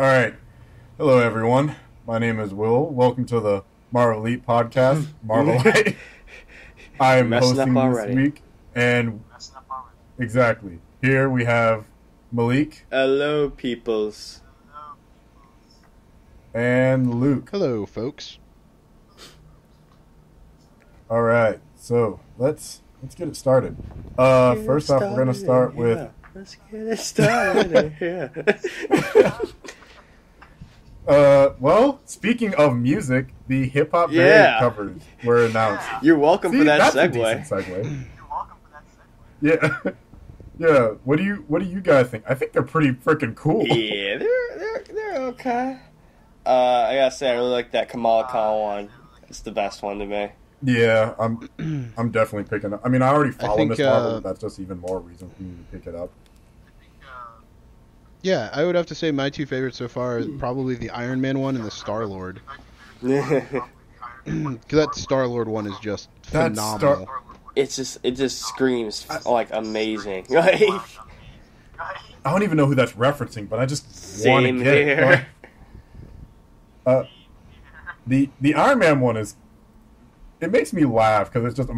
All right. Hello, everyone. My name is Will. Welcome to the Marvelite podcast, Marvelite. I am hosting this week, and exactly here we have Malik. Hello, peoples. And Luke. Hello, folks. All right, so let's get it started. First off, we're gonna start with. Let's get it started. Well, speaking of music, the hip hop variant covers were announced. You're welcome for that that's segue. A decent segue. Yeah, yeah. What do you guys think? I think they're pretty freaking cool. Yeah, they're okay. I gotta say, I really like that Kamala Khan one. It's the best one to me. Yeah, I'm definitely picking up. I mean, I already follow Miss Marvel, but that's just even more reason for me to pick it up. Yeah, I would have to say my two favorites so far are probably the Iron Man one and the Star-Lord. Because that Star-Lord one is just phenomenal. It just screams like amazing. I don't even know who that's referencing, but I just want to get it. The Iron Man one is. It makes me laugh because it's just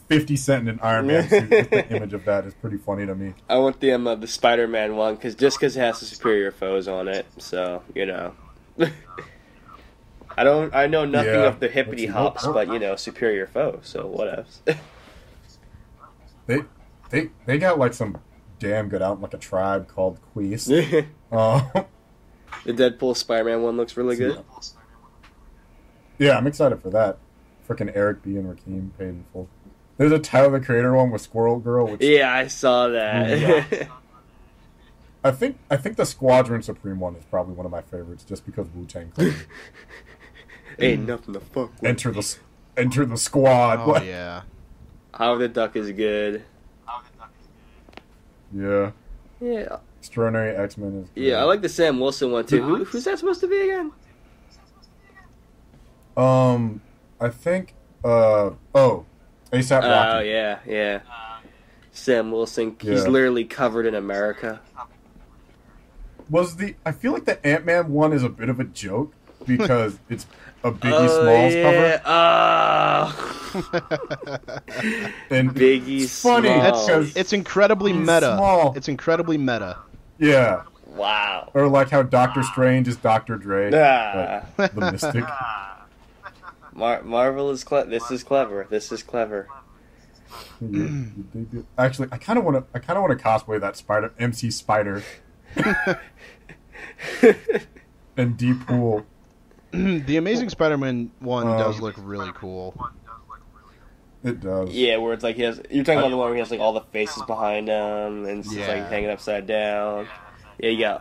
50 Cent in an Iron Man suit. Just the image of that is pretty funny to me. I want the Spider-Man one because it has the superior foes on it. So I know nothing of the hippity hops, but superior foes. So what else? They got like some damn good out like a tribe called Queese. The Deadpool Spider-Man one looks really good. Yeah, I'm excited for that. Freaking Eric B. and Rakeem paid in full. There's a Tyler the Creator one with Squirrel Girl. Which, yeah, I saw that. I think the Squadron Supreme one is probably one of my favorites, just because Wu-Tang Clan. Ain't nothing to fuck with. Enter the squad. Oh yeah. Howard the Duck is good. Yeah. Yeah. Extraordinary X-Men is good. Yeah, I like the Sam Wilson one too. Who's that supposed to be again? I think, A$AP Rocky. Oh, yeah. Sam Wilson, he's literally covered in America. I feel like the Ant-Man one is a bit of a joke, because it's a Biggie Smalls cover. And Biggie it's funny. Smalls. It's incredibly meta. Small. It's incredibly meta. Yeah. Wow. Or like how Doctor Strange is Dr. Dre. The Mystic. Marvel is This is clever. Actually, I kind of want to cosplay that MC Spider. And Deadpool. The Amazing Spider-Man one does look really cool. It does. Yeah, where it's like you're talking about the one where he has like all the faces behind him and it's just, like hanging upside down. Yeah.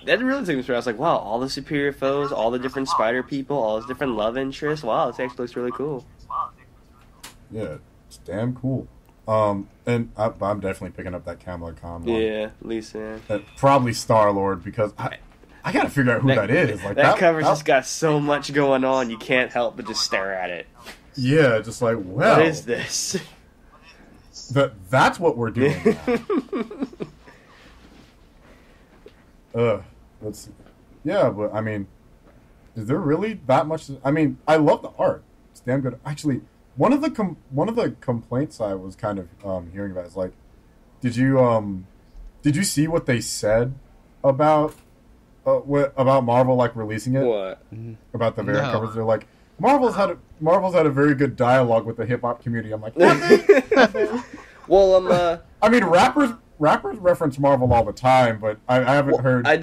That really took me through. I was like, wow, all the superior foes, all the different spider people, all those different love interests. Wow, this actually looks really cool. Yeah, it's damn cool. And I'm definitely picking up that Kamala Khan one. Yeah, Lisa. Probably Star-Lord, because I gotta figure out who that is. Like that cover's just got so much going on, you can't help but just stare at it. Yeah, just like, well, what is this? That's what we're doing now. Let's see. Yeah, but I mean, is there really that much? I mean, I love the art. It's damn good. Actually, one of the complaints I was kind of hearing about is like, did you see what they said about Marvel like releasing it? What about the variant covers? They're like, Marvel's had a very good dialogue with the hip hop community. I'm like, well, I mean, rappers reference Marvel all the time, but I haven't heard. I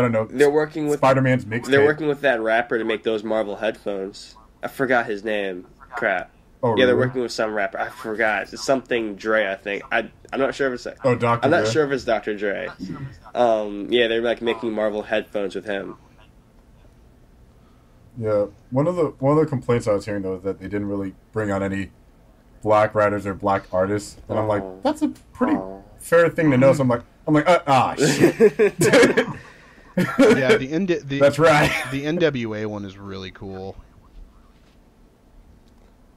don't know. They're working with Spider-Man's mixtape. They're working with that rapper to make those Marvel headphones. I forgot his name. Crap. Oh, yeah, really? They're working with some rapper. I forgot. It's something Dre, I think. I'm not sure if it's. Dr. Dre. I'm not sure if it's Dr. Dre. Yeah, they're like making Marvel headphones with him. Yeah, one of the complaints I was hearing though is that they didn't really bring on any black writers or black artists, and I'm like, that's a pretty fair thing to know. So I'm like, shit. Yeah, that's right. The NWA one is really cool.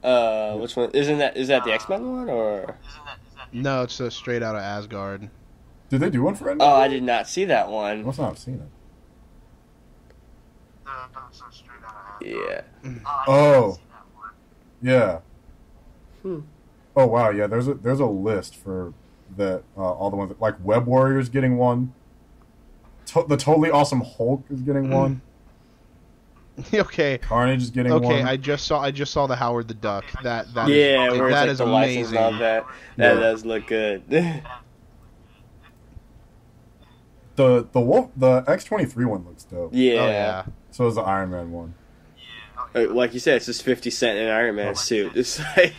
Which one? Is that the X-Men one or? No, it's straight out of Asgard. Did they do one for NWA? Oh, I did not see that one. I must not have seen it. Yeah. Oh. Yeah. Hmm. Oh wow, yeah. There's a list for that. All the ones that, like Web Warriors getting one. The Totally Awesome Hulk is getting one. Okay. Carnage is getting one. Okay, I just saw the Howard the Duck. That yeah, is, where that it's is like the license amazing. and all that. That does look good. The X-23 one looks dope. Yeah. Oh yeah. So is the Iron Man one. Like you said, it's just 50 Cent in an Iron Man suit. It's like...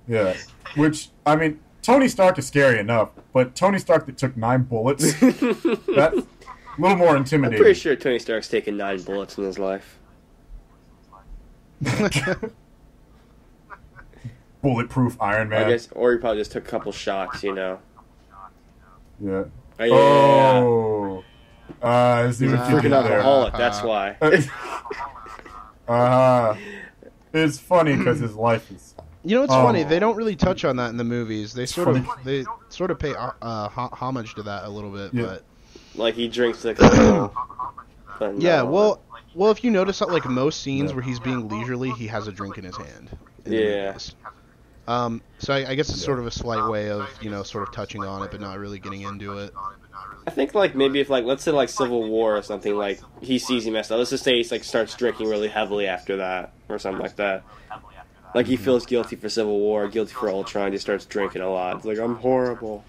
Yeah. Which, I mean, Tony Stark is scary enough, but Tony Stark that took 9 bullets, that's a little more intimidating. I'm pretty sure Tony Stark's taken 9 bullets in his life. Bulletproof Iron Man. I guess, or he probably just took a couple shots, you know. Yeah. Oh, yeah. I see what you Freaking did there. alcoholic, that's why. It's funny because his life is... You know, it's funny. They don't really touch on that in the movies. They sort of pay homage to that a little bit, but like he drinks the alcohol. Yeah, well, if you notice that, like most scenes where he's being leisurely, he has a drink in his hand. Yeah. So I guess it's sort of a slight way of sort of touching on it, but not really getting into it. I think like maybe if like let's say like Civil War or something, like he sees he messed up. Let's just say he like starts drinking really heavily after that or something like that. Like he feels guilty for Civil War, guilty for Ultron, he starts drinking a lot. It's like I'm horrible.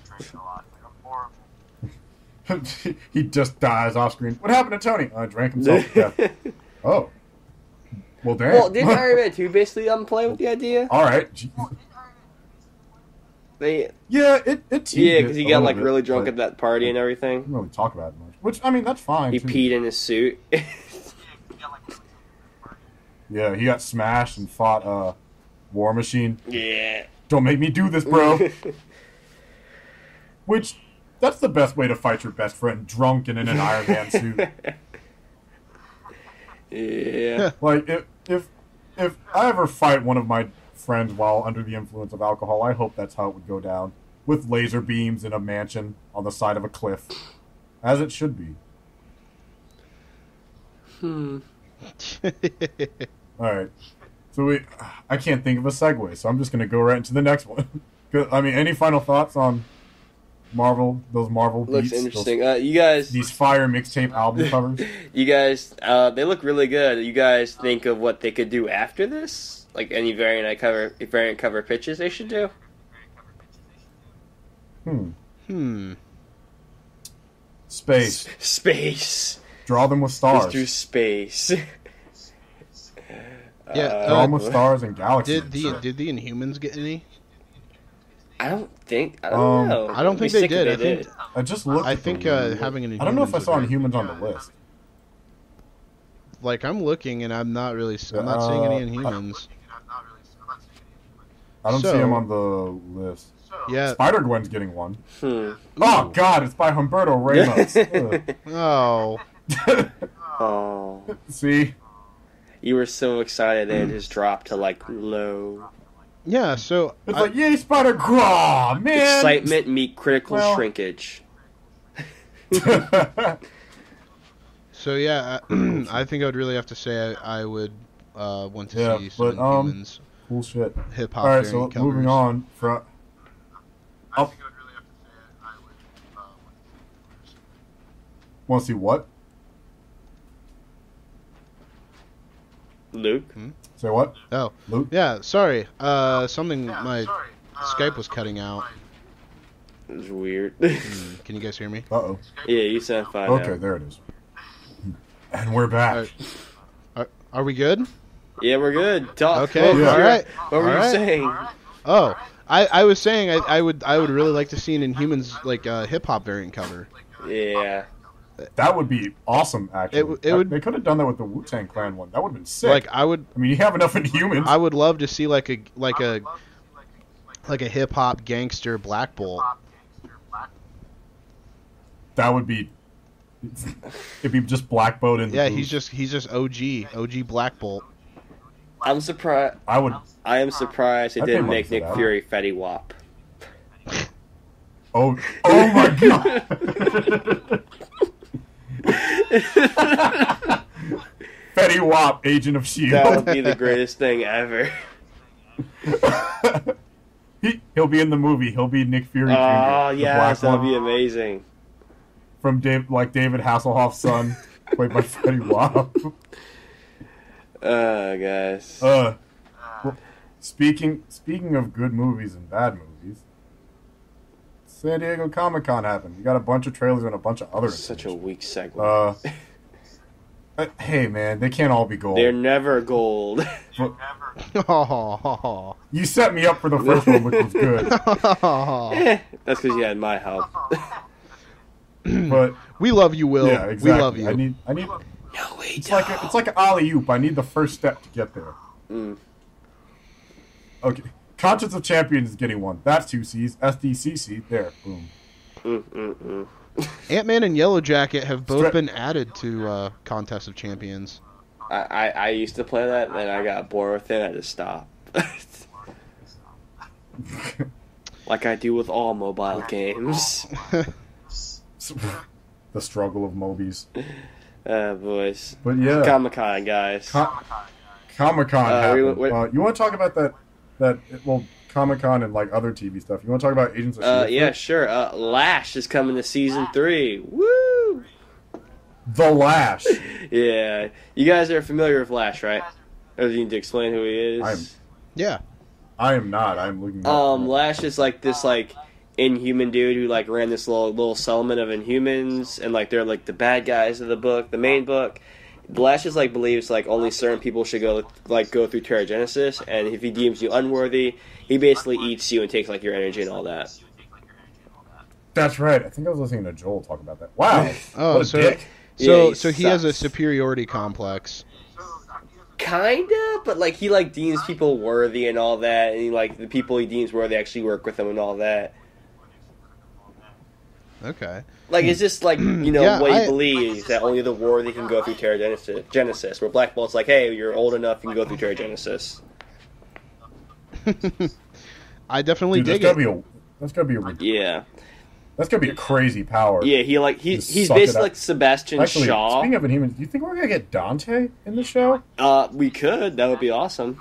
He just dies off screen. What happened to Tony? Drank himself to death. Oh. Well, damn. Well, didn't Iron Man 2 basically play with the idea? All right. Yeah, it because he got like really drunk at that party and everything. Didn't really talk about it much. Which, I mean, that's fine. He too. peed in his suit. Yeah, he got smashed and fought War Machine. Yeah. Don't make me do this, bro. Which, that's the best way to fight your best friend, drunk and in an Iron Man suit. Yeah. Like, if I ever fight one of my friends while under the influence of alcohol, I hope that's how it would go down. With laser beams in a mansion on the side of a cliff. As it should be. Alright. So I can't think of a segue, so I'm just going to go right into the next one. I mean, any final thoughts on those Marvel Looks beats? interesting. You guys... These fire mixtape album covers? You guys, they look really good. You guys think of what they could do after this? Like any variant cover pitches they should do? Space. Draw them with stars. Let's do space. Yeah, draw them with stars and galaxies. Did the Inhumans get any? I don't know. I don't think they did. I just looked. I think having an Inhumans. I don't know if I saw Inhumans on the list. Like I'm looking and I'm not seeing any Inhumans. I don't see him on the list. Yeah. Spider-Gwen's getting one. Oh, God, it's by Humberto Ramos. Oh. Oh. See? You were so excited that it just dropped to, like, low. Yeah, so... It's like, yay, Spider-Gwen, man! Excitement meet critical shrinkage. So, yeah, I think I would really have to say I would want to see some Inhumans. Cool shit. Hip-hop. All right, so moving on. I think I would really have to say I would want to see what? Luke? Say what? Oh. Luke? Yeah, sorry. My Skype was cutting out. It was weird. Can you guys hear me? Uh-oh. Yeah, you sound fine Okay, now. there it is. And we're back. Are we good? Yeah, we're good. Talk. Okay, all right. What were you saying? Oh, I was saying I would really like to see an Inhumans like hip hop variant cover. Yeah. That would be awesome. Actually, they could have done that with the Wu-Tang Clan one. That would have been sick. Like I mean, you have enough Inhumans. I would love to see like a hip hop gangster Black Bolt. That would be. It'd be just Black Bolt in the booth. he's just OG Black Bolt. I'm surprised. I am surprised it didn't make Nick Fury Fetty Wap. Oh my God! Fetty Wap, Agent of That would S.H.I.E.L.D. be the greatest thing ever. He'll be in the movie. He'll be Nick Fury Jr. Oh, the yes, black that'd one. be amazing. From David Hasselhoff's son, played by Fetty Wap. Guys. Well, speaking of good movies and bad movies, San Diego Comic-Con happened. You got a bunch of trailers and a bunch of other. Such a weak segment. Hey man, they can't all be gold. They're never gold. You set me up for the first one, which was good. That's because you had my help. But we love you, Will. yeah, exactly. We love you. I need. No, we It's don't. like an alley-oop. I need the first step to get there. Okay, Conscience of Champions is getting one. That's 2 C's. SDCC. There. Boom. Ant-Man and Yellow Jacket have both been added to Contest of Champions. I used to play that, and then I got bored with it. I just stopped. Like I do with all mobile games. The struggle of Mobies. Boys. But yeah, Comic-Con, guys. Comic-Con happened. what- You want to talk about that? Well, Comic-Con and like other TV stuff. You want to talk about Agents of S.H.I.E.L.D.? Yeah, sure. Lash is coming to season 3. Woo! The Lash. Yeah. You guys are familiar with Lash, right? Or do you need to explain who he is? Yeah. I am not. I'm looking. Lash is like this Inhuman dude who like ran this little settlement of Inhumans, and like they're like the bad guys of the book, the main book. Lash is believes only certain people should go through Terrigenesis, and if he deems you unworthy, he basically eats you and takes your energy and all that. That's right. I think I was listening to Joel talk about that. Wow. Oh, what a dick. So he has a sucks. superiority complex. Kinda, but he deems people worthy and all that, and the people he deems worthy actually work with him and all that. Okay. It's just what he believes, that only the worthy can go through Terrigenesis. Where Black Bolt's hey, you're old enough, you can go through Terrigenesis. I definitely Dude, dig that's gotta be a Yeah. That's gonna be a crazy power. Yeah, he's suck it basically up. like Sebastian Actually, Shaw. speaking of Inhumans, do you think we're gonna get Dante in the show? We could. That would be awesome.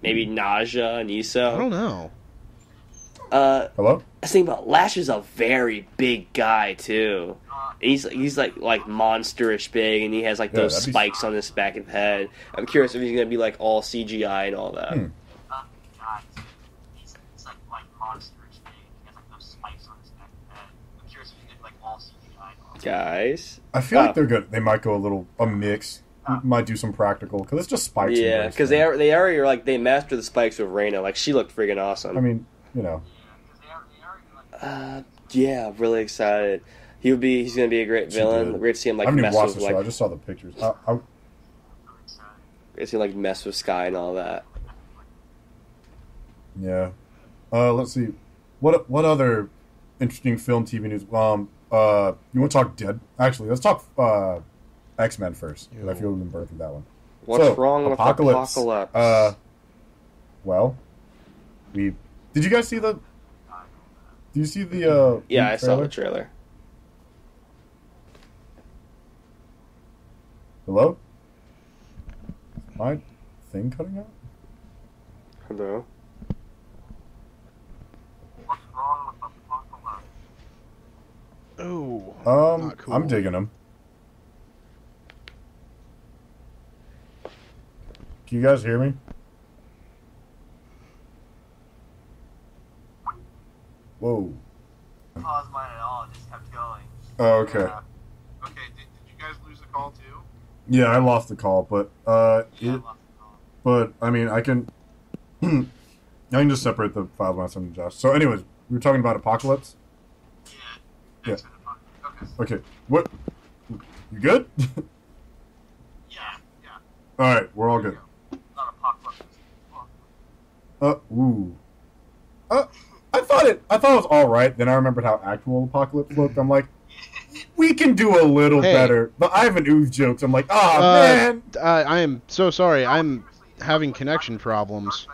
Maybe Naja and Issa. I don't know. Hello? I was thinking about Lash is a very big guy too. He's monsterish big, and he has those that'd be- spikes on his back of the head. I'm curious if he's gonna be all CGI and all that. Guys, I feel like they're good. They might go a mix. Might do some practical because it's just spikes. yeah, because they already are they master the spikes with Reyna. She looked freaking awesome. I mean, you know. Yeah, really excited. He's gonna be a great villain. Great to see him I haven't even mess watched with the show. I just saw the pictures. great to see him mess with Sky and all that. Yeah. Let's see. What other interesting film TV news? You want to talk Dead? Actually, let's talk X-Men first. I feel we've been birthing that one. What's wrong with Apocalypse? Well, did you guys see the? Do you see the? Yeah, I trailer? saw the trailer. Hello? Is my thing cutting out? Hello. Oh. Not cool. I'm digging them. Can you guys hear me? Whoa. Paused mine at all. It just kept going. Oh, okay. Okay. Did you guys lose the call too? Yeah, I lost the call, but Yeah, I lost the call. but I mean, I can just separate the files when I send them to Josh. So, anyways, we were talking about Apocalypse. Yeah. Yeah. Okay. What? You good? Yeah. All right, we're all good. Not Apocalypse. Ooh. I thought it was all right. Then I remembered how actual Apocalypse looked. I'm like, we can do a little better. The Ivan Ooze jokes. I'm like, man. I am so sorry. I'm having connection problems.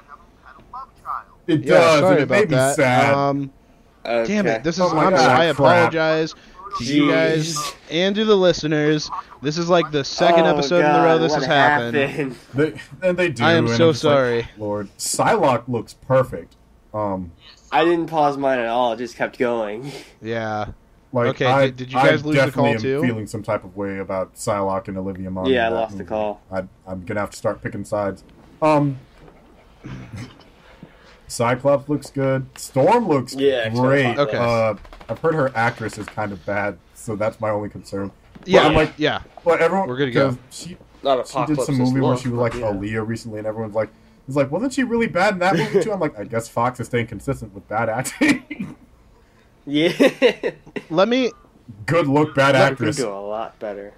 It Yeah, does. sorry And it about made me that. sad. Damn it! This is. Oh my I'm God, sorry. I crap. apologize. to you guys and to the listeners, this is like the second episode in a row this has happened. They do. I am so sorry. Like, Lord, Psylocke looks perfect. I didn't pause mine at all. It just kept going. Yeah. Like, okay, did you guys lose the call too? I definitely am feeling some type of way about Psylocke and Olivia Munn. Yeah, I lost the call. I'm going to have to start picking sides. Cyclops looks good. Storm looks great. Okay. I've heard her actress is kind of bad, so that's my only concern. Yeah, but I'm like, yeah. But everyone, we're good to go. She did some movie where she was like Aaliyah recently, and everyone's like, "It's like, wasn't she really bad in that movie too?" I'm like, I guess Fox is staying consistent with bad acting. Yeah. Let me. Good look, bad actress. Do a lot better.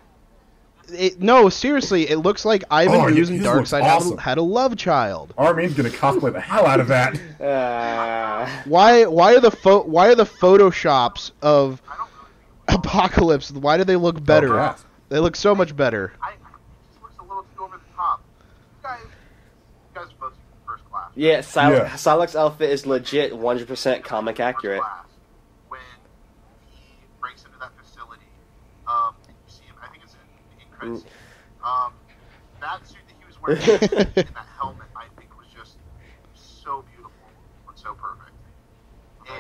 No, seriously, it looks like Ivan Hughes and Darkseid awesome. had a love child. Armin's gonna cosplay the hell out of that. Why are the photoshops of Apocalypse? Why do they look better? Oh, they look so much better. I think it just looks a little too over the top. You guys are both first class. Yeah, Psylocke's outfit is legit 100% comic accurate. When he breaks into that facility, you see him, I think it's in credits. That suit that he was wearing and that helmet, I think, was just so beautiful and so perfect. And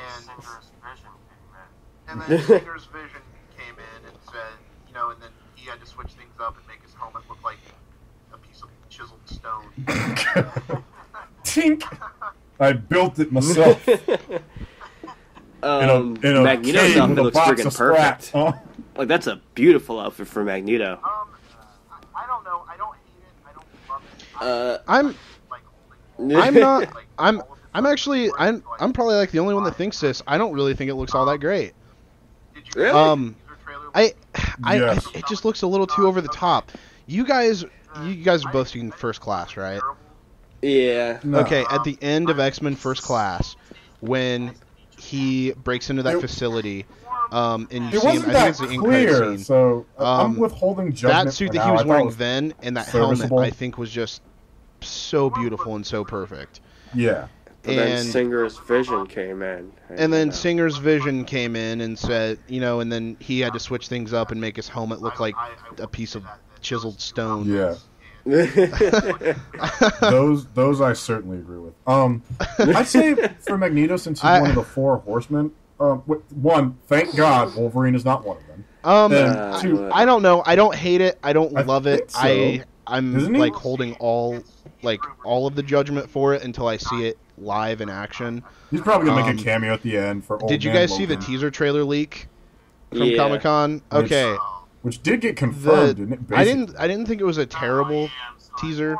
then Singer's vision came in and said, and then he had to switch things up and make his helmet look like a piece of chiseled stone. Tink! I built it myself. in a Magneto's outfit looks friggin' perfect. Oh. Like, that's a beautiful outfit for Magneto. I don't know. I don't hate it. I don't love it. I'm probably like the only one that thinks this. I don't really think it looks all that great. Really? It just looks a little too over the top. You guys are both seen First Class, right? Yeah. No. Okay, at the end of X-Men First Class, when he breaks into that facility, and you see him, I think it's the in-credit scene. So I'm withholding judgment. That suit that he was wearing then and that helmet, I think, was just so beautiful and so perfect. Yeah. But then Singer's vision came in. And then Singer's vision came in and said, and then he had to switch things up and make his helmet look like a piece of chiseled stone. Yeah. those I certainly agree with. I'd say for Magneto, since he's one of the four horsemen, one, thank God Wolverine is not one of them. Then two, I don't know. I don't hate it. I don't love it. So. I'm like holding all of the judgment for it until I see it live in action. He's probably gonna make a cameo at the end for. Did you guys see the teaser trailer leak from Comic-Con? Okay, which did get confirmed, didn't it? Basically. I didn't think it was a terrible teaser.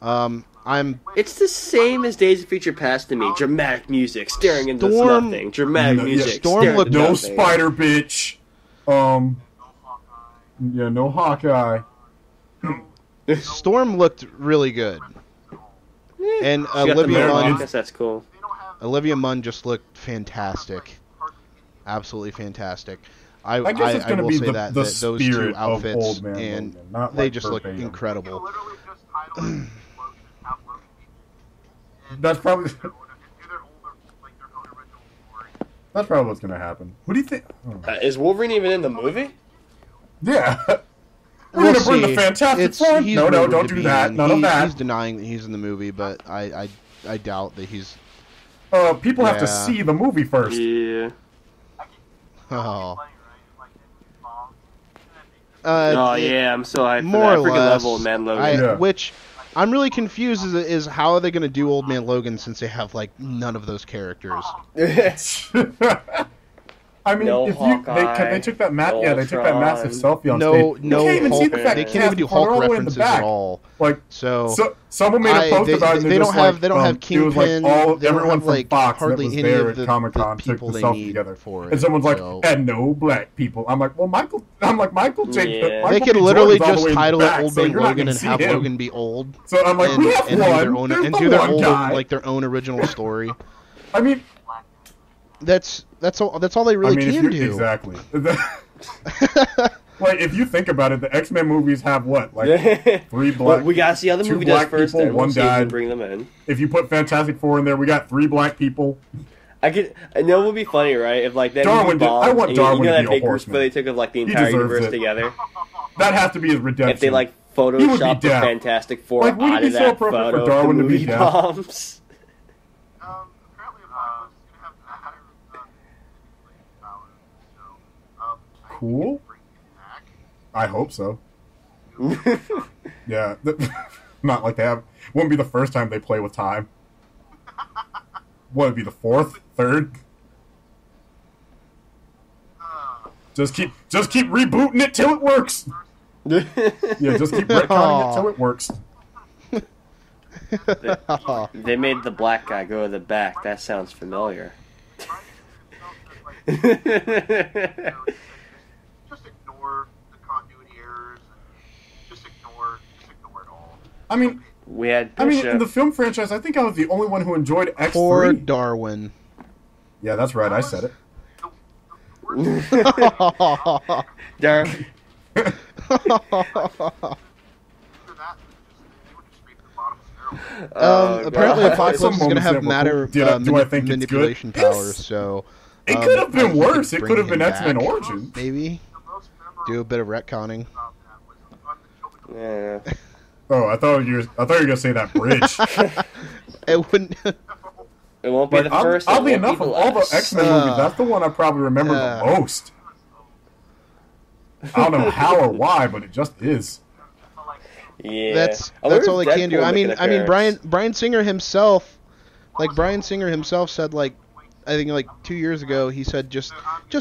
It's the same as Days of Future Past to me. Dramatic music, staring into nothing. Dramatic music. Storm looked no Spider bitch. No Hawkeye. Storm looked really good. And Olivia Munn, I guess that's cool. Olivia Munn just looked fantastic, absolutely fantastic. I guess it's will be say that those two outfits Old Man and Logan, they just look incredible. That's probably what's gonna happen. What do you think? Is Wolverine even in the movie? Yeah. We're gonna bring the Fantastic Four. No, don't do that. None of that. He's denying that he's in the movie, but I doubt that he's. People have to see the movie first. Yeah. Oh. Yeah, I'm so hyped more for that. Or Freaking less, love Old Man Logan. Which I'm really confused is how are they going to do Old Man Logan since they have like none of those characters. I mean, no if they took that they took that massive selfie on stage. No, you can't even see the fact they can't even do Hulk references at all. Like, so someone made a post about it. They don't have Kingpin. Everyone from Fox hardly that was any there of at Comic-Con took the selfie together. For it, and someone's like, and no black people. I'm like, well, Michael J. Yeah. They could literally just title it Old Man Logan and have Logan be old. So I'm like, we have one. And do their own original story. I mean. That's all they really can do. Exactly. Like, if you think about it, the X-Men movies have what? Like, 3 black... Well, we gotta see how the movie does first, people, then one we'll died. bring them in. If you put Fantastic Four in there, we got 3 black people. I know it would be funny, right? If like that Darwin movie bombed, I want Darwin you know to that be a big group horseman. where they took of like the He entire deserves universe it. together. That has to be his redemption. If they like He would be Photoshop the deaf. Fantastic Four Like, would it out be of so that appropriate for photo, Darwin the to be movie deaf? bombs. Apparently, Apocalypse is gonna have higher manipulation power. So, Cool. bring him back. I hope so. Yeah. Not like they have. Wouldn't be the first time they play with time. Would it be the fourth, third? Just keep rebooting it till it works. Yeah, just keep retconning it till it works. They made the black guy go to the back. That sounds familiar. Just ignore the continuity errors. And just ignore it all. I mean, We had in the film franchise, I think I was the only one who enjoyed X3. Poor Darwin. Yeah, that's right. I said it. Darren. Apparently, Apocalypse Some is going to moments have that were matter cool. Do I think it's manipulation good? powers. Yes. So It could have been he worse. could It bring could have been him X-Men back, Origins. maybe. Do a bit of retconning. Yeah. Oh, I thought you were gonna say that bridge. It wouldn't. It won't be the first. Oddly it won't enough, be of the all the last. X-Men movies, that's the one I probably remember the most. I don't know how or why, but it just is. Yeah. That's I wonder all if they can do. Deadpool I make mean, an appearance. Brian Singer himself, said like, I think like 2 years ago, he said just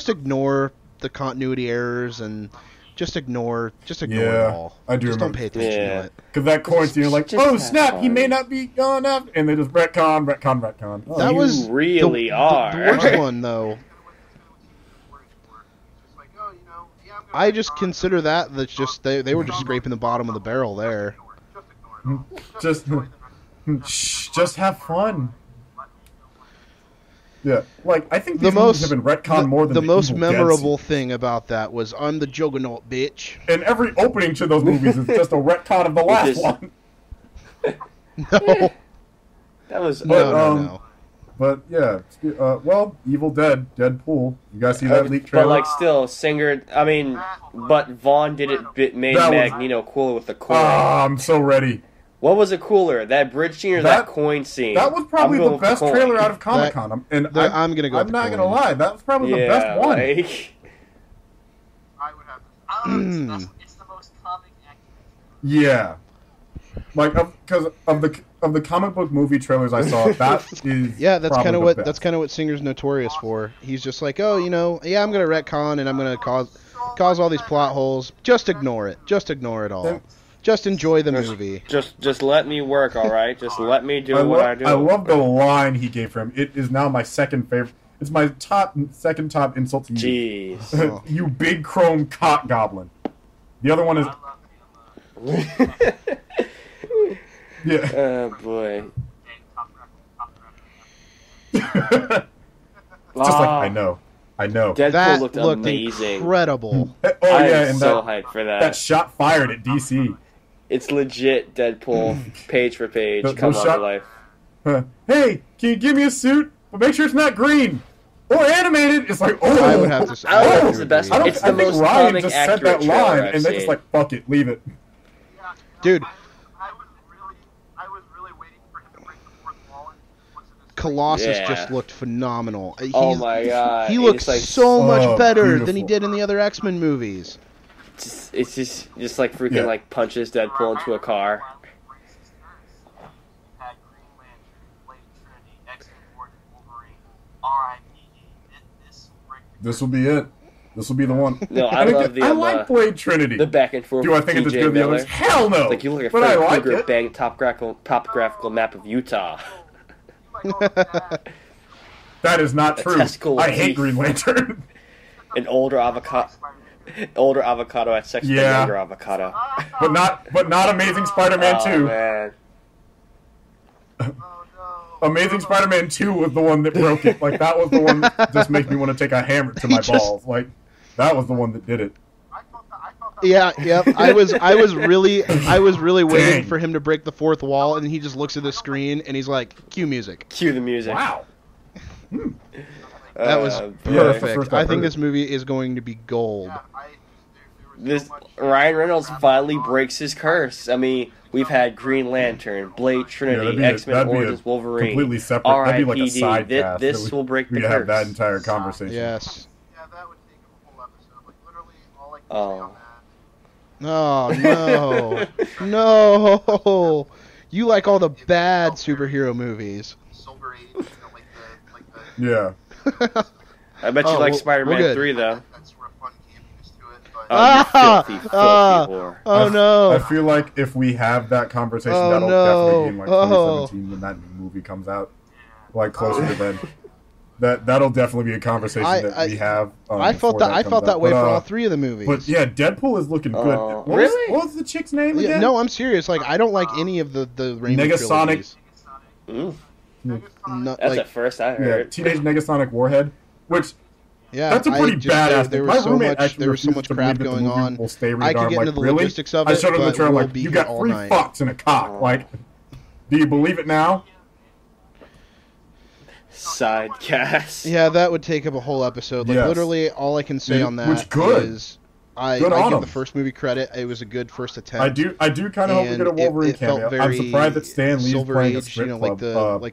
ignore the continuity errors and just ignore it all. I do just remember. don't pay attention Yeah. to it. Because that coin scene, you're like, Just oh have snap, he fun. may not be gone up, and they just retcon. Oh, That You was really are. the worst one though. I just consider that's just they were just scraping the bottom of the barrel there. just have fun. Yeah, like I think these movies have been retconned more than the most Evil Dead memorable series. thing about that was I'm the Juggernaut, bitch. And every opening to those movies is just a retcon of the last one. No, That was no. But yeah, well, Evil Dead, Deadpool. You guys see that leak trailer? But like still, Singer. I mean, but Vaughn did it. Made That was- Magneto cooler with the coin. I'm so ready. What was it cooler? That bridge scene or that coin scene? That was probably I'm the going best with trailer coin. out of Comic-Con. I'm gonna go I'm with not the gonna coin. lie. That was probably the Yeah, best one. like, I would have to. It's the most comic accurate. Yeah, like because of the comic book movie trailers I saw, that is Yeah, that's probably kind of the what best. Singer's notorious for. He's just like, oh, I'm gonna retcon and I'm gonna cause all these plot holes. Just ignore it. Just ignore it all. And- Just enjoy the movie. just let me work, all right. Just let me do what I do. I love the line he gave for him. It is now my second favorite. It's my second top insult to you. Jeez. You big chrome cock goblin. The other one is yeah. Oh boy. Just like I know. Deadpool That looked looked amazing. incredible. Oh I yeah, am and so that hyped for that shot fired at DC. It's legit Deadpool, page for page, Those come on shot- to life. Hey, can you give me a suit? But make sure it's not green or animated. It's like, oh, I would have to say. I would have agree. to the best- I, don't, It's I the think most Ryan comic just said that accurate trailer line, I've and they're just seen. like, fuck it, leave it. Dude, I was really waiting for him to break the fourth wall. And what's in this Colossus Yeah. just looked phenomenal. Oh my god. He It's looks like, so much Oh, better than he beautiful. did in the other X-Men movies. It's just like freaking Yeah. like punches Deadpool into a car. had Green Lantern, Blade Trinity, X-Men Origins, Wolverine, R.I.P.D. This will be it. This will be the one. No, I And love again, the I like Blade Trinity. the back and forth. Do I think it's as TJ good as the Miller. others? Hell no. Like you look at but I Freddy like Krueger it. bang topographical map of Utah. That is not A true. testicle I with hate teeth. Green Lantern. An older avocado had sex with a Yeah. younger avocado. but not Amazing Spider-Man Oh 2. man. Amazing Spider-Man 2 was the one that broke it. Like that was the one that just makes me want to take a hammer to my balls. Like that was the one that did it. Yeah, yep. I was really waiting Dang. for him to break the fourth wall, and he just looks at the screen and he's like, "Cue music." Cue the music. Wow. That was that's the perfect. first I I've think heard this movie is going to be gold. This Ryan Reynolds finally breaks his curse. I mean, we've had Green Lantern, Blade Trinity, X-Men Origins Wolverine, completely separate. That'd be like a side cast. This will break the we curse. Have that entire conversation. Yes. Yeah, that would take a whole episode. Like literally, all I can say Oh on that. no, no! You like all the bad superhero movies. Silver Age, like the Yeah. I bet you like we're Spider-Man good. 3, though. that sort of fun campiness to it. But Oh, you filthy whore. Oh no! I feel like if we have that conversation, Oh, that'll no. definitely be in like Oh. 2017 when that new movie comes out. Like closer to then. That'll definitely be a conversation that we have. I felt that way for all three of the movies. But yeah, Deadpool is looking good. Really? What was the chick's name Yeah, again? no, I'm serious. Like, I don't like any of the Raimi Negasonic. trilogies. No, That's like, the first I Yeah, heard. Teenage Negasonic Warhead, which yeah, that's a pretty badass There thing. was My so roommate much. actually There was so refused much to crap believe that the going movie on. will stay rated I could R. get I'm into the like, really? logistics of I it, showed him the but trailer. we'll Like, be you here got all 3 night. fucks and a cock. Like, do you believe it now? Sidecast. Yeah, that would take up a whole episode. Like, Yes. literally, all I can say on that Which good. is I Good on give him. the first movie credit. It was a good first attempt. I do kind of hope we get a And Wolverine it felt cameo. I'm very surprised that Stan Lee's Silver playing a Age, strip like club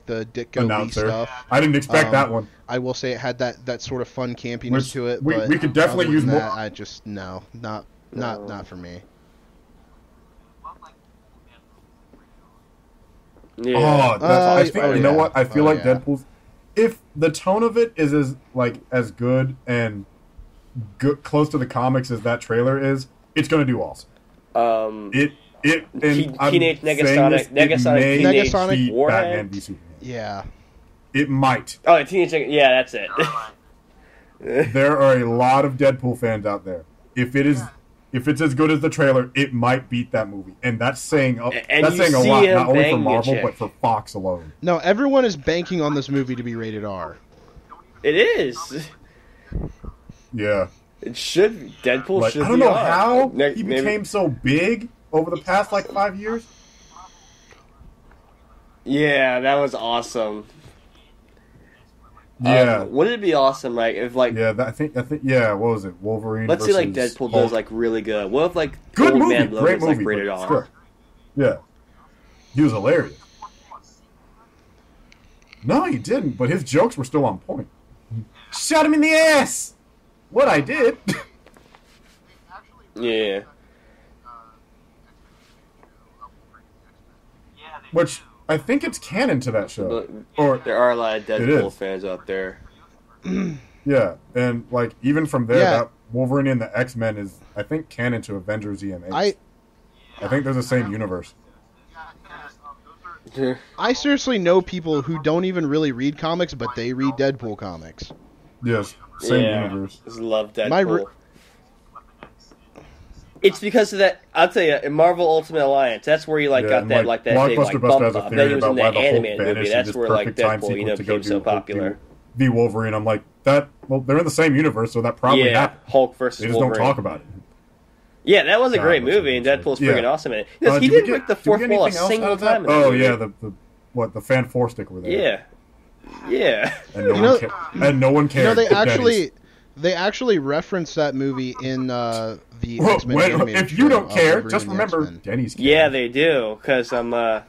the Ditko Lee announcer. stuff. I didn't expect that one. I will say it had that sort of fun campiness Which to it. we But could definitely other use than more- that, I just not for me. Yeah. Oh, I think you know yeah. what? I feel like yeah. Deadpool's. If the tone of it is as good and close to the comics as that trailer is, it's gonna do awesome. Teenage Negasonic Negasonic Warhead. Batman v Superman. Yeah. It might. Oh, yeah, that's it. There are a lot of Deadpool fans out there. If it's as good as the trailer, it might beat that movie, and that's saying a lot, not only for Marvel but for Fox alone. No, everyone is banking on this movie to be rated R. It is. Yeah. It should be. Deadpool Like, should be. I don't know on. how Ne- he maybe- became so big over the past 5 years. Yeah, that was awesome. Yeah. Wouldn't it be awesome, like if Yeah, I think yeah. What was it? Wolverine. let's say like versus Deadpool Hulk. does really good. What if Good Old movie, Man great Logan's movie, rated but R? still. Yeah, he was hilarious. No, he didn't. But his jokes were still on point. Shot him in the ass. What I did. Yeah. Which I think it's canon to that show. But Or there are a lot of It Deadpool is. fans out there. yeah, and even from there, Yeah. that Wolverine and the X-Men is I think canon to Avengers EMH. I think they're the same universe. I seriously know people who don't even really read comics, but they read Deadpool comics. Yes, same Yeah. universe. Just love Deadpool. My It's because of that. I'll tell you, in Marvel Ultimate Alliance, that's where you Yeah, got and, that that big Blockbuster Buster bump has a up. theory Then he was about in why that the Hulk animated movie. vanished in That's this where perfect time Deadpool sequence to go became do so Hulk popular. v Wolverine. I'm like that. Well, they're in the same universe, so that probably Yeah, happened. Hulk versus They just Wolverine. don't talk about it. Yeah, that was a God, great what's movie, and it? Deadpool's Yeah. freaking awesome in it. Because he Did we didn't get- break the did we fourth get wall a anything else out single of that? time in that Oh movie. yeah, the Fan Four Stick were there. Yeah. And no, You know- and no one cared. You know, but they actually referenced that movie in the Denny's. Well, X-Men animated if you show, don't care, Wolverine just and the remember X-Men. Denny's. Cares. Yeah, they do, because Yeah,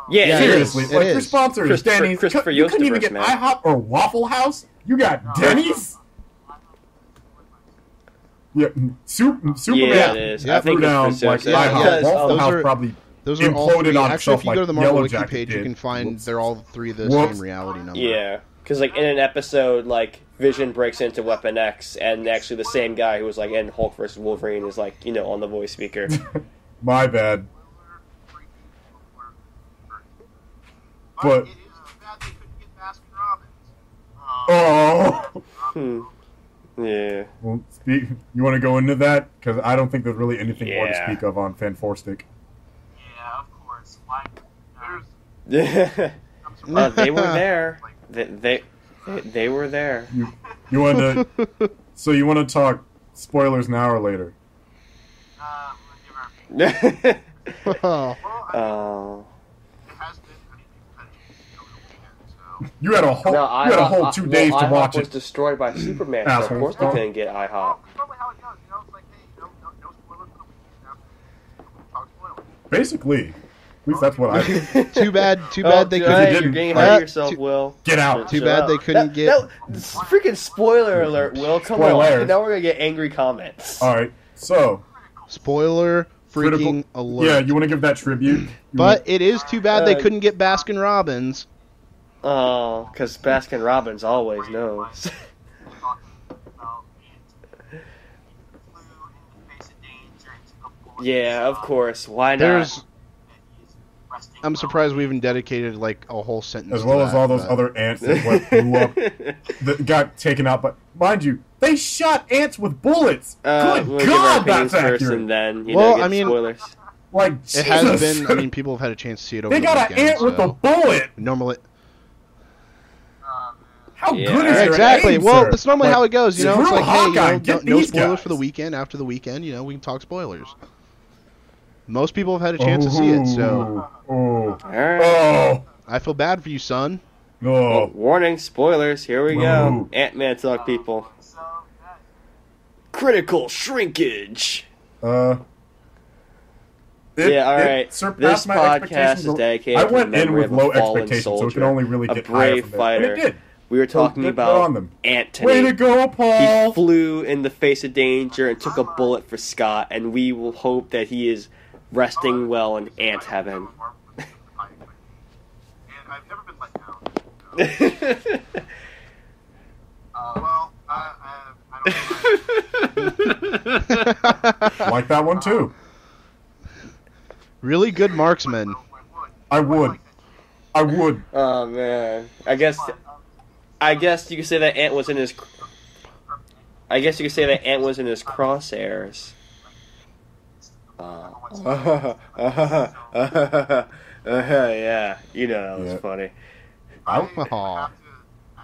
Yeah, it is. Seriously, It like your is. sponsor is Denny's. Christopher You couldn't even Yostiverse, get man. IHOP or Waffle House. You got Denny's. Yeah, Superman. Yeah, it is. Yeah, I think threw down it's like Christopher IHOP. Yostiverse. Waffle those House are- probably Those are all imploded three. on Actually, itself if you go to the like Marvel Yellow Wiki Jacket page, you did. can find Whoops. they're all three the Whoops. same reality number. Yeah, because in an episode, Vision breaks into Weapon X, and actually the same guy who was in Hulk versus Wolverine is on the voice speaker. My bad. But It is too bad they couldn't get Baskin Robbins. oh, Yeah. well, speak. You want to go into that because I don't think there's really anything more to Yeah. speak of on Fan Four Stick. Yeah, of course. There's They were there. They were there. You want to? So you want to talk spoilers now or later? we'll give our Oh. well, Oh. it has been. I mean, people kind of know it over the weekend, so You had a whole 2 days to watch IHOP was it. destroyed by Superman, so of course they couldn't get IHOP. Well, it's probably how it goes. You know, it's like, hey, no spoilers for the weekend after we talk spoilers. Basically, at least that's what I think. Too bad they Hey, couldn't. you're getting ahead of yourself, Will. Get out. Too bad they couldn't get. Freaking spoiler alert, Will. Come on. Now we're gonna get angry comments. All right, so Spoiler freaking alert. Yeah, you want to give that tribute? But it is too bad they couldn't get Baskin Robbins. Oh, because Baskin Robbins always knows. Yeah, of course. Why not? I'm surprised we even dedicated like a whole sentence. As well to as that, all those other ants that blew up, that got taken out. But mind you, they shot ants with bullets. Good we'll God, give our that's opinions first accurate. and then, Well, I mean, spoilers. Like, It has Jesus. been. I mean, people have had a chance to see it over They the got weekend. an ant with so a bullet. normally. How Yeah. good is Yeah, your exactly. aim, well, sir? that's normally Like, how it goes. You know, it's screw like, hey, Hawkeye, get no these spoilers guys. for the weekend. After the weekend, we can talk spoilers. Most people have had a chance to see it, so Oh. Alright. I feel bad for you, son. Well, warning, spoilers. Here we go. Whoa. Ant-Man talk, people. Critical shrinkage. Yeah, Yeah, all right. It surpassed This my podcast expectations. is dedicated I to the went in memory with of a low fallen expectations, so it soldier, could only really a get higher brave from there. fighter. And it did. We were talking good about on them. Antony. Way to go, He Paul! flew in the face of danger and took a bullet for Scott, and we will hope that he is resting well in ant heaven. And I've never been let down. Well, I don't know. Like that one too. Really good marksman. I would. Oh man, I guess you could say that Ant was in his. I guess you could say that Ant was in his crosshairs. Yeah, you know that was funny. Aw.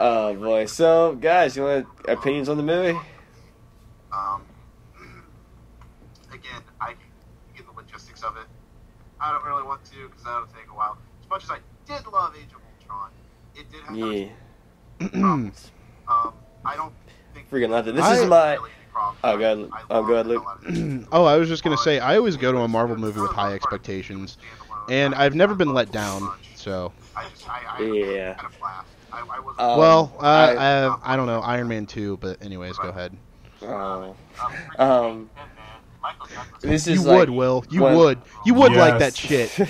Oh boy, so guys, you want opinions on the movie? Again, I can get the logistics of it. I don't really want to because that'll take a while. As much as I did love Age of Ultron, it did have those problems. I don't think Freaking love it. This is my. really any problem. Oh, good. Oh, good, Luke. Oh, I was just gonna say, I always go to a Marvel movie with high expectations, and I've never been let down. So, Yeah. Kind of blast. I wasn't. well, I don't know, Iron Man 2, but anyways, go ahead. This is You would, Will. You one- would. You would like Yes. that shit.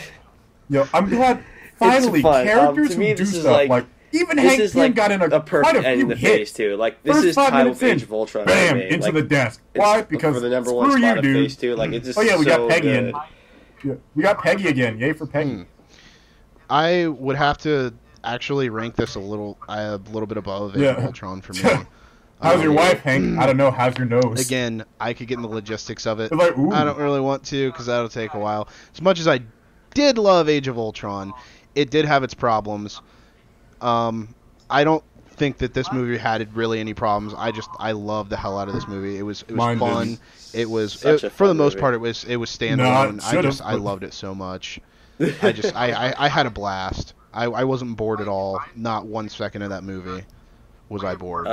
Yo, I'm glad finally fun. characters To me, who do this is stuff like- even This Hank is Pym like got in a quite perfect a end few in the hits. phase two. Like this First is 5 title minutes of in, Age of Ultron. bam, anime. into like, the desk. it's Why? Because for the number one screw spot you, of dude. phase two. Like it's just Oh yeah, we so got Peggy good. in. Yeah, we got Peggy again. Yay for Peggy. I would have to actually rank this a little bit above Age of Ultron for me. How's your wife, Hank? I don't know. How's your nose? Again, I could get in the logistics of it. It's like, ooh. I don't really want to because that'll take a while. As much as I did love Age of Ultron, it did have its problems. I don't think that this movie had really any problems. I loved the hell out of this movie. It was Mine fun. didn't. It was Such a for the fun most movie. part it was standalone. No, it should've, I but- loved it so much. I had a blast. I wasn't bored at all. Not 1 second of that movie was I bored.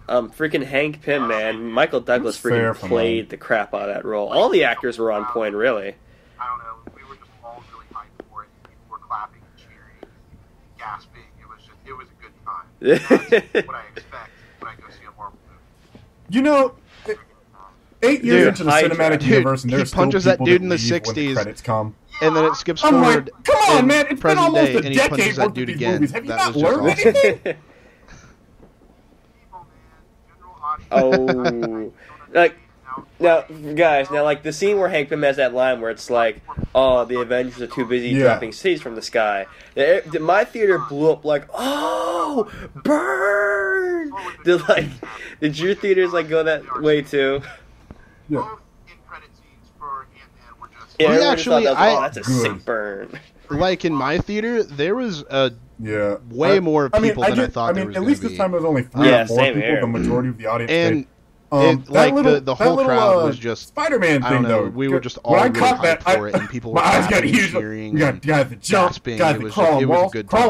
Freaking Hank Pym, man. Michael Douglas Fair freaking for played mine. the crap out of that role. All the actors were on point, really. I don't know. We were just all really hyped for it. People were clapping, cheering, gasping. It was a good time. That's what I expect when I go see a Marvel movie. You know, 8 years Dude, into the Hydra. cinematic Dude, universe, and he there's still punches that people dude in the leave when 60s. credits come. And then it skips I'm forward. like, come on, in man! It's been present almost day, a and he punches decade that worth of dude these again. movies. Have you That not was just learned awesome. anything? People, man, general audience. Oh, like now, guys. Now, like the scene where Hank Pym has that line where it's like, "Oh, the Avengers are too busy Yeah. dropping cities from the sky." My theater blew up like, "Oh, burn!" Did your theaters like go that way too? Yeah. Both in-credit scenes for Ant-Man were just... Yeah, We everyone just thought that was, actually- oh, that's a Good. sick burn. Like in my theater, there was Yeah. way more people than I thought I there mean, was at gonna least be. this time there was only 3 Yeah, or 4 same people. here. The majority of the audience And stayed. The whole crowd was just Spider-Man thing, though. We were just all really hyped for it, and people were cheering, you got guys that jump, gasping. guys that crawl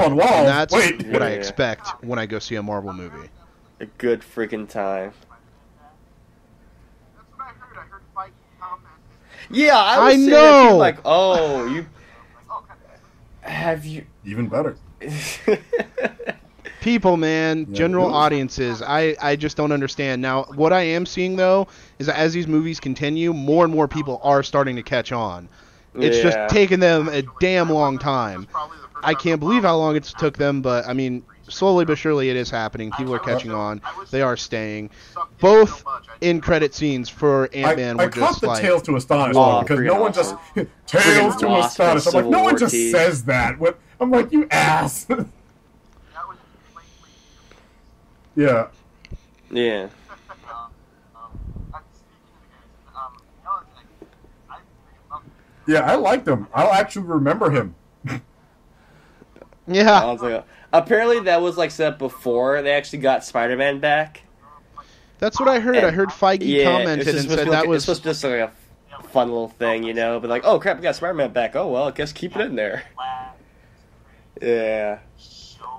on walls. And that's what I expect when I go see a Marvel movie. A good freaking time. That's what I heard. I heard Feige comment. Yeah, I know. Like, oh, you have you even better. People, man, general audiences, I just don't understand. Now, what I am seeing, though, is that as these movies continue, more and more people are starting to catch on. It's just taken them a damn long time. I can't believe how long it's took them, but, I mean, slowly but surely it is happening. People are catching on. They are staying. Both in-credit scenes for Ant-Man were just like... I caught the Tales to Astonish one, because no one just... Tales to Astonish. I'm like, no one just says that. I'm like, you ass. Yeah. Yeah. Yeah, I liked him. I'll actually remember him. Yeah. Apparently that was like set before they actually got Spider-Man back. That's what I heard. I heard Feige commented and said that was... It's supposed to be just like a fun little thing, you know? But like, oh crap, we got Spider-Man back. Oh well, I guess keep it in there. Yeah.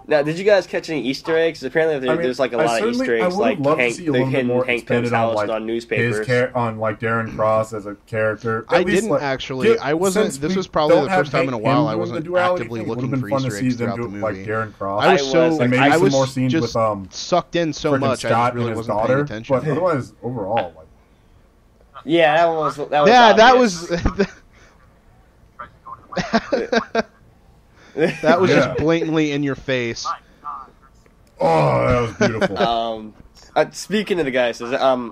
Now, did you guys catch any Easter eggs? Apparently, there's like a lot of Easter eggs, like Hank Pym's house on newspapers. On like Darren Cross as a character. I didn't actually. I wasn't. This was probably the first time in a while I wasn't actively looking for Easter eggs throughout the movie. Like Darren Cross. I was more scenes just with sucked in so much. I just really wasn't paying attention. But otherwise, overall, like. Yeah, that was. Yeah, that was. That was just blatantly in your face. Oh, that was beautiful. Speaking of the guy, says,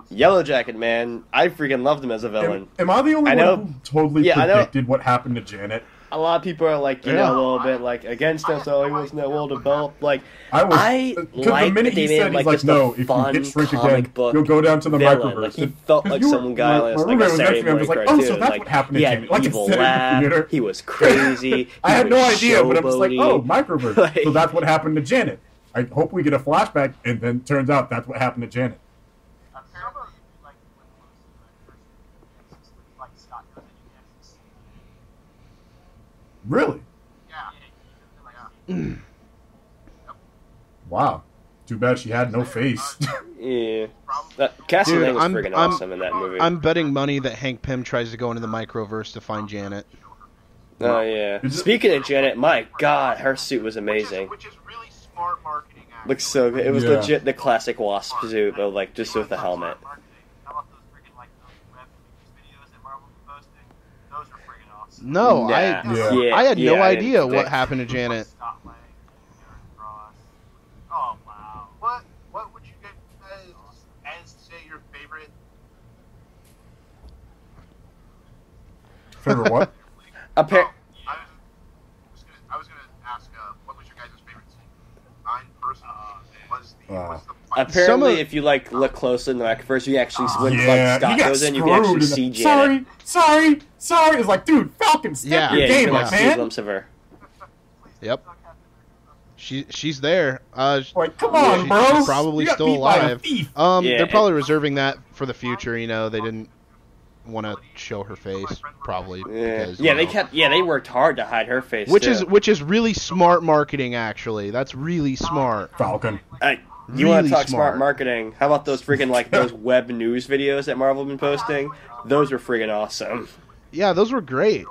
Yellow Jacket, man, I freaking loved him as a villain. Am I the only one who totally predicted what happened to Janet? A lot of people are like, you know, a little bit like against us. Oh, he wasn't that well developed. Like, I like the minute he said, he's like, no, if you get Shrinkage, you'll go down to the microverse. Like, he felt like some guy like a Saturday morning cartoon. Oh, so that's what happened to Janet. He had an evil laugh. He was crazy. I had no idea, but I'm just like, oh, microverse. So that's what happened to Janet. I hope we get a flashback, and then turns out that's what happened to Janet. Really? Yeah. Wow. Too bad she had no face. Yeah. Cassie Lang was freaking awesome in that movie. I'm betting money that Hank Pym tries to go into the microverse to find Janet. Oh, yeah. Speaking of Janet, my God, her suit was amazing. Which is really smart marketing. Looks so good. It was legit the classic Wasp suit, but like just with the helmet. No, I had no idea what happened to Janet. Oh wow! What would you get as say your favorite? Favorite what? I was gonna ask what was your guys' favorite scene? Mine personally was the fight. Apparently, if you like look closely in the microverse, you actually when Scott goes in, you can actually see Janet. Sorry. It's like, dude, Falcon, step your game up, man. See a glimpse of her. Yep. She's there. Like, come on, bro. She's probably still alive. They're probably reserving that for the future. You know, they didn't want to show her face, probably. Because, they worked hard to hide her face. Which is really smart marketing, actually. That's really smart. Falcon. You want to talk smart marketing? How about those freaking like those web news videos that Marvel have been posting? Those were freaking awesome. Yeah, those were great.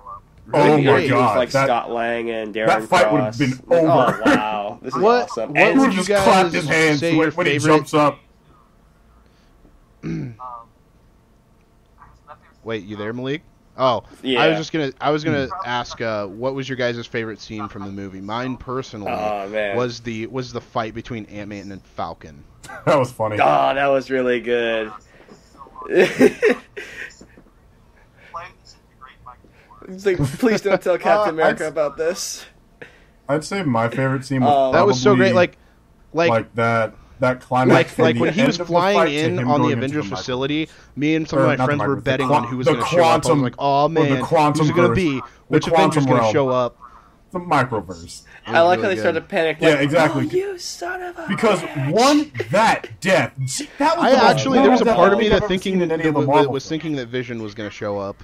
Oh my God! Like Scott Lang and Darren That fight would have been over. Oh wow, this is awesome. What would you guys clapped his hands say your when favorite? he jumps up? Wait, you there, Malik? Oh, yeah. I was gonna ask, what was your guys' favorite scene from the movie? Mine personally was the fight between Ant-Man and Falcon. That was funny. Oh, that was really good. It's like, please don't tell Captain America about this. I'd say my favorite scene was that was so great. Like that climax. Like when he was flying in on the Avengers facility, me and some of my friends were betting on who was going to show up. I was like, oh man, who's it going to be? Which Avenger's going to show up? the microverse. I like how they started to panic. Like, yeah, exactly. Oh, you son of a because bitch. one that death. That was there was a part of me that was thinking that Vision was going to show up.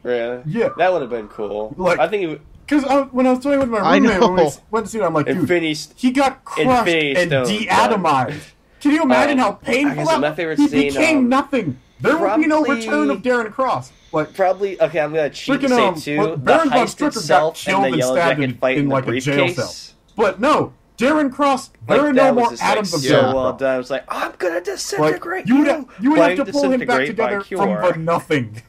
Really? Yeah, that would have been cool. Like, I think because when I was toying with my roommate when we went to see it, I'm like, dude, he got crushed and de-atomized. Can you imagine how painful that was? He became nothing. There will be no return of Darren Cross. Like probably okay. I'm gonna cheat and say too. The heist itself and the Yellow Jacket fight in like a jail cell. But no, Darren Cross. There are no more atoms of so well done. I was like, I'm gonna disintegrate you. You would have to pull him back together from the nothing.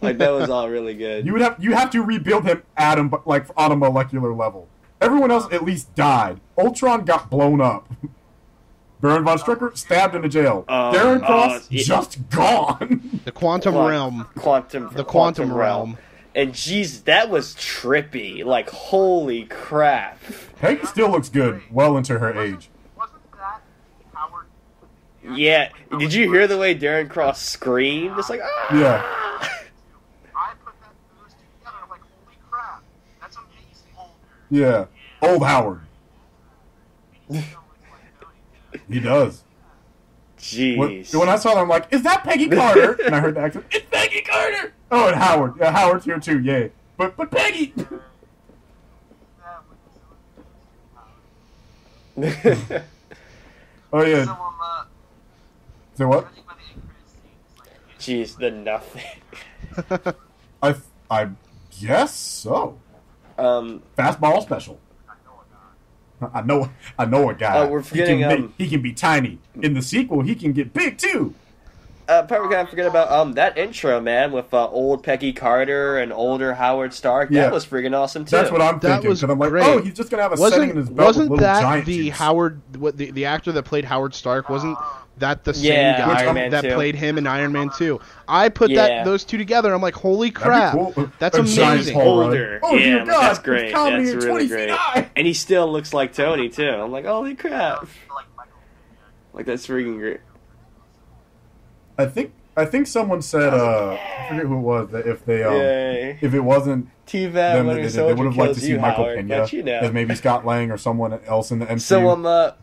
Like that was all really good. You have to rebuild him like on a molecular level. Everyone else at least died. Ultron got blown up. Baron von Strucker stabbed into jail. Darren Cross just gone. The quantum realm. The quantum realm. And jeez, that was trippy. Like holy crap. Peggy still looks good, well into her age. Wasn't that Howard? Yeah. Did you hear the way Darren Cross screamed? It's like ah. Yeah. I put those two together. I'm like, holy crap, that's amazing. Yeah, old Howard. He does. Jeez. When I saw that, I'm like, is that Peggy Carter? And I heard the accent, it's Peggy Carter! Oh, and Howard. Yeah, Howard's here too, yay. But Peggy! Oh, yeah. So what? Jeez, the nothing. I guess so. Fastball special. I know a guy. Oh, we're forgetting. He can be tiny. In the sequel, he can get big too. Probably kind of forget about that intro, man, with old Peggy Carter and older Howard Stark. Yeah. That was friggin' awesome too. That's what I'm thinking. Because I'm like, great. oh, he's just gonna have a setting in his belt with little giant the juice. Howard? The actor that played Howard Stark wasn't that the same guy that played him in Iron Man 2? I put those two together. I'm like, holy crap, cool. That's amazing. Older, oh yeah, God, that's great. That's really great. And he still looks like Tony too. I'm like, holy crap, like that's freaking great. I think someone said I forget who it was that if it wasn't T-Vat, them, they would have liked to see Michael Pena as maybe Scott Lang or someone else in the MCU. So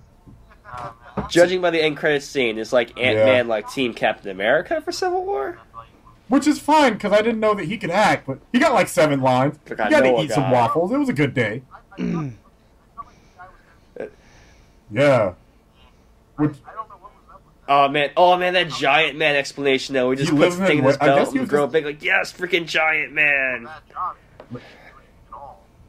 judging by the end credits scene, is like Ant-Man like Team Captain America for Civil War? Which is fine, because I didn't know that he could act, but he got like 7 lines. He got to eat some waffles. It was a good day. Yeah. Which, oh man, that Giant Man explanation though. We just put the thing in his belt and grow big like, yes, freaking Giant Man.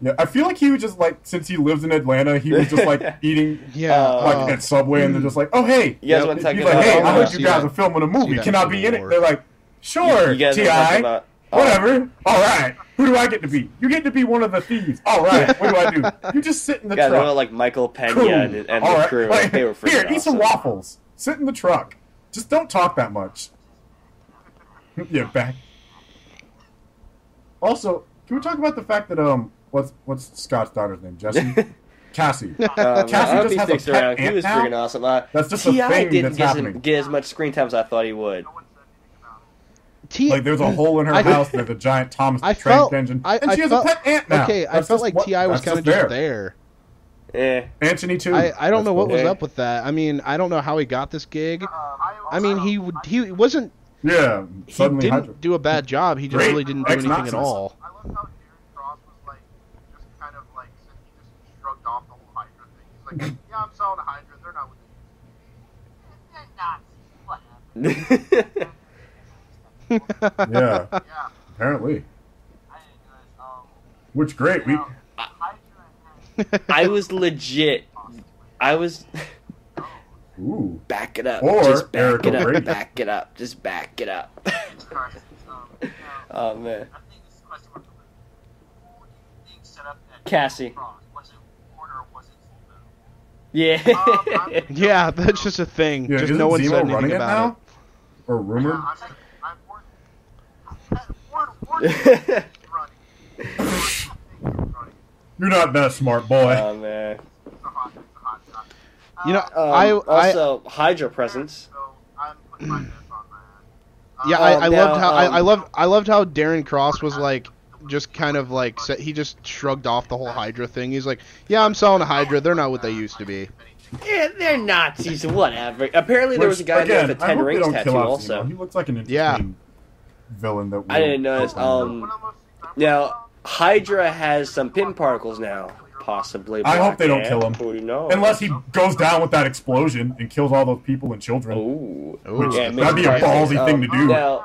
Yeah, I feel like he was just like, since he lives in Atlanta, he was just like eating like at Subway, and they're just like, oh hey, you guys want to talk he's about? Like, hey, I heard you guys are filming a movie. Can I be in it? They're like, sure, T.I. Whatever. All right. Who do I get to be? You get to be one of the thieves. All right. What do I do? You just sit in the truck. Guys, like Michael Pena and the crew. Like, they were freaking here, awesome. eat some waffles. Sit in the truck. Just don't talk that much. Yeah, back. Also, can we talk about the fact that what's Scott's daughter's name? Jessie? Cassie. Cassie just has a pet he was freaking awesome. That's just a thing that's happening. Get as much screen time as I thought he would. Like there's a hole in her house. There's a giant Thomas the Tank Engine, and she has a pet ant now. Okay, I felt like T.I. was kind of just there. Yeah, Anthony too. I don't know what was up with that. I mean, I don't know how he got this gig. I mean, he wasn't. Yeah, he didn't do a bad job. He just really didn't do anything at all. I love how Darren Cross was like, just kind of like, he just shrugged off the whole Hydra thing. He's like, yeah, I'm selling a Hydra. They're not with it. They're not. What happened? Yeah. Apparently. Which great. I was legit. Ooh. Back it up. Or just back Eric it up. O'Grady. Back it up. Just back it up. Oh man. Cassie. Yeah. Yeah, that's just a thing. Yeah, just no one said anything running about it. Or rumored. You're not that smart, boy. Oh man. You know, also Hydra presence. Yeah, I loved how Darren Cross was like just kind of like he just shrugged off the whole Hydra thing. He's like, "Yeah, I'm selling a Hydra. They're not what they used to be." Yeah, they're Nazis. Whatever. Apparently, there was a guy there with a 10 rings tattoo. Also, he looks like an interesting villain. That I didn't notice. Now Hydra has some pin particles now. Possibly. I hope they don't kill him. Who knows? Unless he goes down with that explosion and kills all those people and children. Ooh. Which, yeah, that'd be a ballsy thing to do. Now,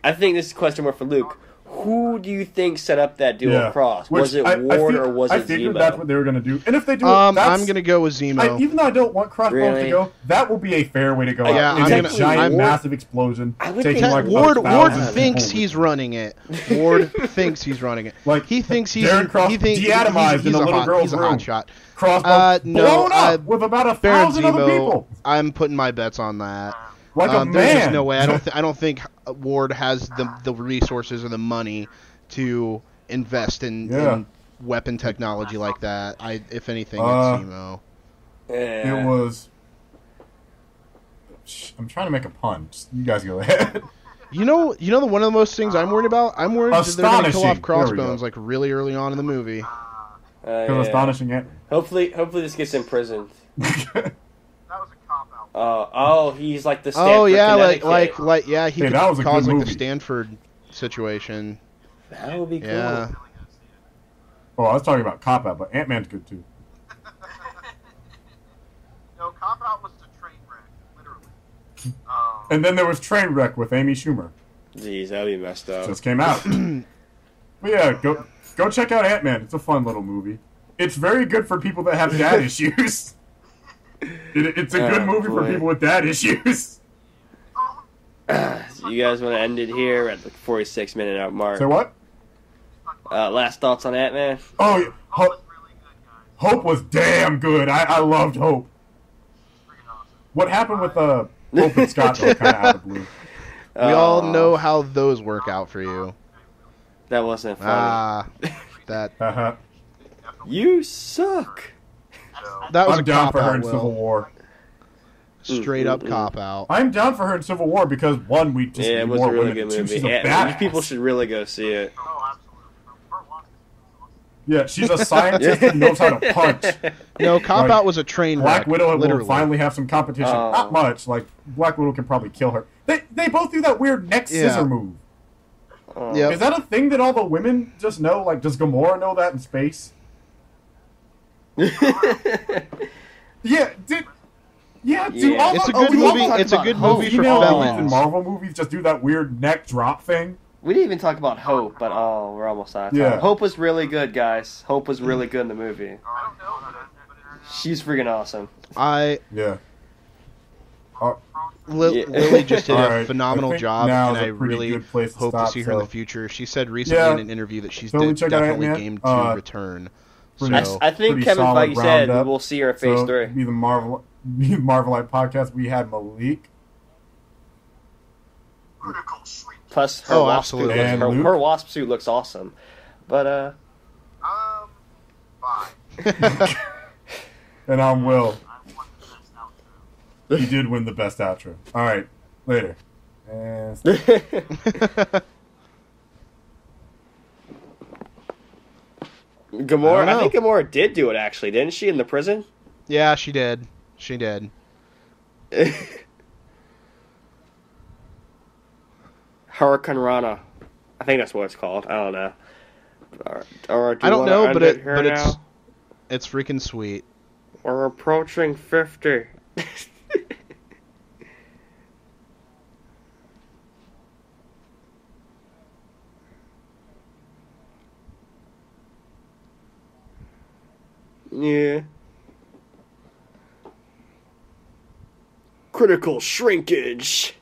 I think this is a question more for Luke. Who do you think set up that dual cross? Was it Ward or was it Zemo? I figured that's what they were going to do. And if they do I'm going to go with Zemo. Even though I don't want Crossbones to go, that will be a fair way to go. Giant, massive explosion. Ward thinks he's running it. Ward thinks he's running it. Like, he thinks he's de-atomized in a little girl's room. Hot shot. Crossbones blown up with about 1,000 other people. I'm putting my bets on that. Like a man. There's just no way. I don't think Ward has the resources or the money to invest in weapon technology like that. If anything, it's Zemo. Yeah. It was. I'm trying to make a pun. You guys go ahead. You know, one of the most things I'm worried about. I'm worried that they're going to kill off Crossbones like really early on in the movie. Astonishing it. Hopefully this gets imprisoned. That was a cop-out. He's like the Stanford he could cause like the Stanford situation. That would be cool. Yeah. Oh, I was talking about cop-out, but Ant-Man's good too. No, cop-out was the train wreck, literally. And then there was Trainwreck with Amy Schumer. Jeez, that'd be messed up. Just came out. But yeah, go check out Ant-Man. It's a fun little movie. It's very good for people that have dad issues. It's a good movie for people with dad issues. So you guys want to end it here at the 46-minute mark? So what? Last thoughts on Ant-Man? Oh, yeah. Hope was damn good. I loved Hope. What happened with Hope and Scott though, kind of out of the blue? We all know how those work out for you. That wasn't funny. That. You suck. That was I'm down for her in Civil War. Straight up cop out. I'm down for her in Civil War because one, we just need it was more a really women. good movie. She's a badass. People should really go see it. Yeah, she's a scientist that knows how to punch. No, Cop Out was a train wreck. Black Widow literally. will finally have some competition. Not much. Like, Black Widow can probably kill her. They both do that weird neck scissor move. Yep. Is that a thing that all the women just know? Like, does Gamora know that in space? It's a good movie. It's a good movie for felons. In Marvel movies, just do that weird neck drop thing. We didn't even talk about Hope, but we're almost out of time. Yeah. Hope was really good, guys. Hope was really good in the movie. She's freaking awesome. Lily just did a right. phenomenal job, and I really hope to see her in the future. She said recently in an interview that she's definitely game to return. So, I think Kevin Feige said we will see her at Phase 3. Be the Marvelite podcast. We had Malik. Plus, her wasp suit her wasp suit looks awesome. But bye. And I'm Will. He did win the best outro. All right, later. Gamora, I think Gamora did do it actually, didn't she? In the prison. Yeah, she did. She did. Hurricane Rana. I think that's what it's called. I don't know. I don't know, but it's freaking sweet. We're approaching 50. Yeah. Critical shrinkage.